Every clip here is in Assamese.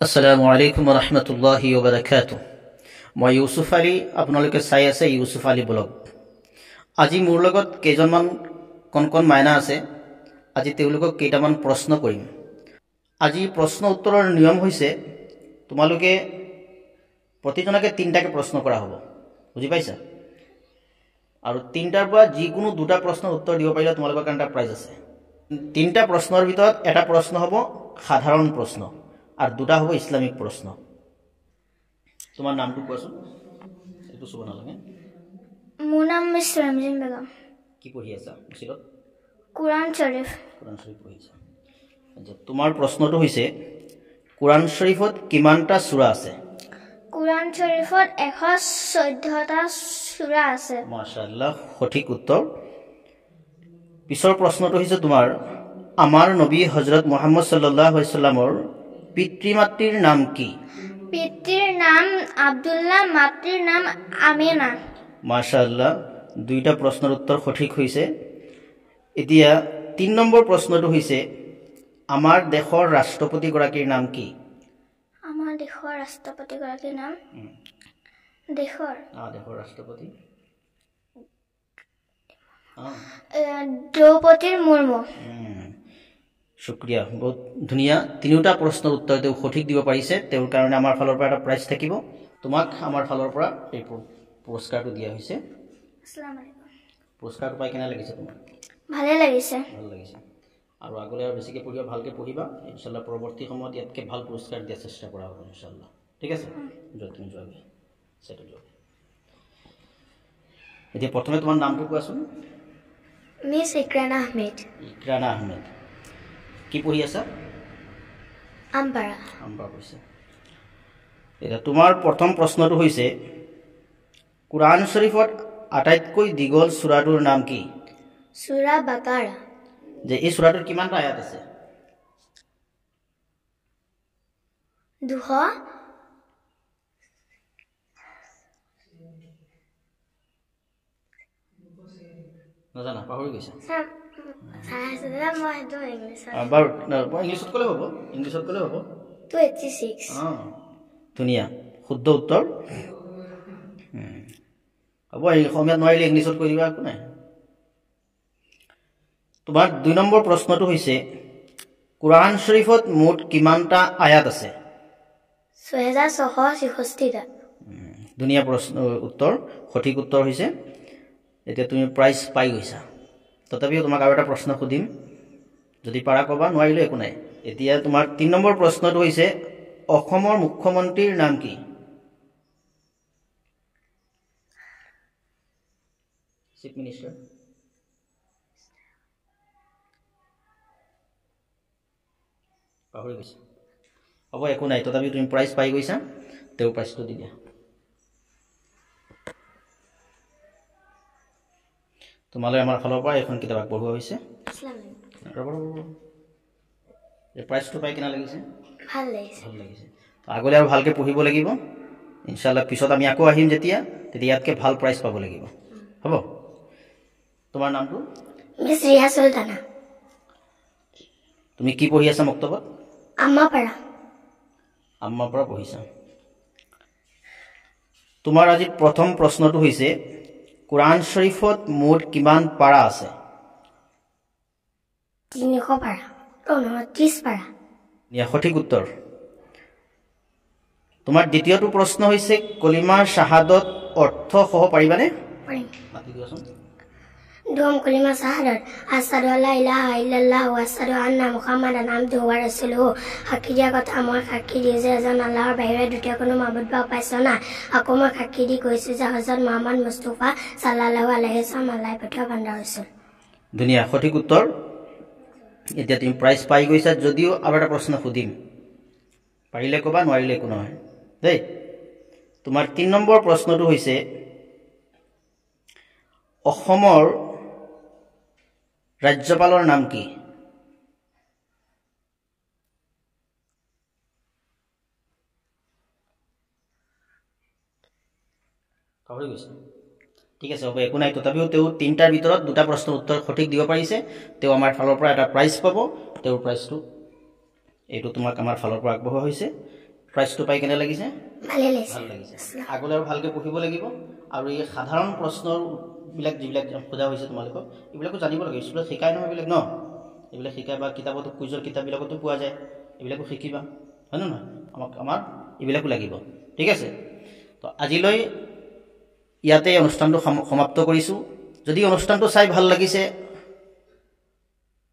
আসসালামু আলাইকুম ওয়া রাহমাতুল্লাহি ওয়া বারাকাতুহু। মই ইউসুফ আলী, আপোনালোকে চাই আছে ইউসুফ আলী ব্লগ। আজি মোৰ লগত কেইজনমান কণ মাইনা আছে। আজি তেওঁলোকক কেইটামান প্ৰশ্ন কৰিম। আজি প্ৰশ্ন উত্তৰৰ নিয়ম হৈছে তোমালোকে প্ৰতিজনকে তিনিটাকে প্ৰশ্ন কৰা হ'ব, বুজি পাইছা? আৰু তিনিটাৰ পৰা যিকোনো দুটা প্ৰশ্নৰ উত্তৰ দিব পাৰিলে তোমালোকৰ কাৰণে এটা প্ৰাইজ আছে। তিনিটা প্ৰশ্নৰ ভিতৰত এটা প্ৰশ্ন হ'ব সাধাৰণ প্ৰশ্ন আৰ দুটা হব ইসলামিক প্ৰশ্ন। তোমাৰ নামটো কোৱাচোন? এইটো শুভ নালাগে। মোৰ নাম মিছ ৰমজিন বেগম। কি পঢ়ি আছা মছজিদত? কুৰাণ শৰীফ। কুৰাণ শৰীফ পঢ়িছা। আচ্ছা, তোমাৰ প্ৰশ্নটো হৈছে কুৰাণ শৰীফত কিমানটা সূৰা আছে? কুৰাণ শৰীফত 114টা সূৰা আছে। মাশাআল্লাহ, সঠিক উত্তৰ। পিছৰ প্ৰশ্নটো হৈছে তোমাৰ আমাৰ নবী হযৰত মুহাম্মদ সাল্লাল্লাহু আলাইহি সাল্লামৰ পিতৃ মাতৃৰ নাম কি? পিতৃৰ নাম আব্দুল্লাহ, মাতৃৰ নাম আমিনা। মাশাআল্লাহ, দুইটা প্ৰশ্নৰ উত্তৰ সঠিক হৈছে। এতিয়া ৩ নম্বৰ প্ৰশ্নটো হৈছে আমাৰ দেশৰ ৰাষ্ট্ৰপতিগৰাকীৰ নাম কি? আমাৰ দেশৰ ৰাষ্ট্ৰপতিগৰাকীৰ নাম দেশৰ ৰাষ্ট্ৰপতি দ্ৰৌপদী মুৰ্মু। শুক্ৰিয়া, বহুত ধুনীয়া। তিনিটা প্ৰশ্নৰ উত্তৰ তেওঁ সঠিক দিব পাৰিছে। তেওঁৰ কাৰণে আমাৰ ফালৰ পৰা এটা প্ৰাইজ থাকিব। তোমাক আমাৰ ফালৰ পৰা এই পুৰস্কাৰটো দিয়া হৈছে। আসসালামু আলাইকুম। পুৰস্কাৰটো পাই কেনে লাগিছে তোমাৰ? ভালে লাগিছে। ভাল লাগিছে। আৰু আগলৈ আৰু বেছিকৈ পঢ়িবা, ভালকৈ পঢ়িবা। ইনশাল্লাহ পৰৱৰ্তী সময়ত ইয়াতকৈ ভাল পুৰস্কাৰ দিয়াৰ চেষ্টা কৰা হ'ব ইনশাল্লাহ। ঠিক আছে? তুমি যোৱাগৈ চেটত যোৱা। এতিয়া প্ৰথমে তোমাৰ নামটো কোৱাচোন? মিছ ইকৰানা আহমেদ। ইকৰানা আহমেদ। কি পঢ়ি আছা? আমপাৰা পঢ়িছা। এতিয়া তোমাৰ প্ৰথম প্ৰশ্নটো হৈছে কুৰাণ শৰীফত আটাইতকৈ দীঘল সূৰাটোৰ নাম কি? সূৰা বাকাৰা। যে এই সূৰাটোৰ কিমানটা আয়াত আছে? 200। নাজানা, পাহৰি গৈছা? বাৰু ইংলিছত ক'লে হ'ব। 286। ধুনীয়া, শুদ্ধ উত্তৰ। হ'ব, অসমীয়াত নোৱাৰিলে ইংলিছত কৈ দিবা, একো নাই। তোমাৰ 2 নম্বৰ প্ৰশ্নটো হৈছে কুৰাণ শৰীফত মুঠ কিমানটা আয়াত আছে? 6664টা। ধুনীয়া প্ৰশ্ন উত্তৰ, সঠিক উত্তৰ হৈছে। এতিয়া তুমি প্ৰাইজ পাই গৈছা। তথাপিও তোমাক আৰু এটা প্ৰশ্ন সুধিম, যদি পাৰা ক'বা, নোৱাৰিলে একো নাই। এতিয়া তোমাৰ 3 নম্বৰ প্ৰশ্নটো হৈছে অসমৰ মুখ্যমন্ত্ৰীৰ নাম কি? Chief minister. পাহৰি গৈছা? হ'ব, একো নাই। তথাপিও তুমি প্ৰাইজ পাই গৈছা। তেওঁ প্ৰাইজটো দি দিয়া। তোমালৈ আমাৰ ফালৰ পৰা এখন কিতাপ আগবঢ়োৱা হৈছে। এই প্ৰাইজটো পাই কেনে লাগিছে? ভাল লাগিছে। আগলৈ আৰু ভালকৈ পঢ়িব লাগিব ইনশাল্লাহ। পিছত আমি আকৌ আহিম তেতিয়া ইয়াতকৈ ভাল প্ৰাইজ পাব লাগিব। হ'ব? তোমাৰ নামটো? মিছ ৰিয়া চুলতানা। তুমি কি পঢ়ি আছা মক্তবত? আম্মাপাৰা পঢ়িছা। তোমাৰ আজি প্ৰথম প্ৰশ্নটো হৈছে কুৰাণ শৰীফত মুঠ কিমান পাৰা আছে? 300 পাৰা। 30 পাৰা। সঠিক উত্তৰ। তোমাৰ দ্বিতীয়টো প্ৰশ্ন হৈছে কলিমা শাহাদত অৰ্থ সহ পাৰিবানে? পাৰিম। মাতি দিয়াচোন। দম কলিমা শাহাদত আছহাদু আল্লা ইলাহা ইল্লাল্লাহ ওয়া আছহাদু আন্না মুহাম্মাদান আবদুহু ওয়া ৰাসূলুহু। সাক্ষী দিয়া কথা, মই সাক্ষী দিওঁ যে এজন আল্লাহৰ বাহিৰে দ্বিতীয় কোনো মাবুদ বা উপাস্য নাই। আকৌ মই সাক্ষী দি কৈছোঁ যে হযৰত মুহাম্মদ মুস্তাফা সাল্লাল্লাহু আলাইহি ওয়াসাল্লাম আল্লাহৰ পঠিওৱা বান্দা ৰাসূল। ধুনীয়া, সঠিক উত্তৰ। এতিয়া তুমি প্ৰাইজ পাই গৈছা। যদিও আৰু এটা প্ৰশ্ন সুধিম, পাৰিলে ক'বা, নোৱাৰিলে একো নহয় দেই। তোমাৰ 3 নম্বৰ প্ৰশ্নটো হৈছে অসমৰ ৰাজ্যপালৰ নাম কি? পাহৰি গৈছে? ঠিক আছে, হ'ব, একো নাই। তথাপিও তেওঁ 3টাৰ ভিতৰত 2টা প্ৰশ্নৰ উত্তৰ সঠিক দিব পাৰিছে। তেওঁ আমাৰ ফালৰ পৰা এটা প্ৰাইজ পাব। তেওঁৰ প্ৰাইজটো এইটো তোমাক আমাৰ ফালৰ পৰা আগবঢ়োৱা হৈছে। প্ৰাইজটো পাই কেনে লাগিছে ভালে লাগিছে ভাল লাগিছে আগলৈ আৰু ভালকৈ পঢ়িব লাগিব আৰু এই সাধাৰণ প্ৰশ্নৰ বিলাক যিবিলাক খোজা হৈছে তোমালোকক এইবিলাকো জানিব লাগে স্কুলত শিকাই নহয় এইবিলাক ন এইবিলাক শিকাই বা কিতাপতো কুইজৰ কিতাপবিলাকতো পোৱা যায় এইবিলাকো শিকিবা হয় নে নহয় আমাৰ এইবিলাকো লাগিব ঠিক আছে তো আজিলৈ ইয়াতে অনুষ্ঠানটো সমাপ্ত কৰিছোঁ যদি অনুষ্ঠানটো চাই ভাল লাগিছে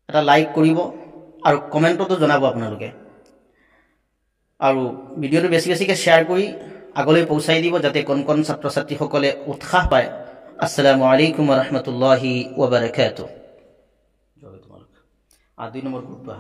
এটা লাইক কৰিব আৰু কমেণ্টতো জনাব আপোনালোকে আৰু ভিডিঅ'টো বেছি বেছিকৈ শ্বেয়াৰ কৰি আগলৈ পৌঁছাই দিব যাতে কণ কণ ছাত্ৰ ছাত্ৰীসকলে উৎসাহ পায় আসসালামু আলাইকুম ওয়া ৰাহমাতুল্লাহি ওয়া বাৰাকাতুহু 2 নম্বৰ গ্ৰুপটো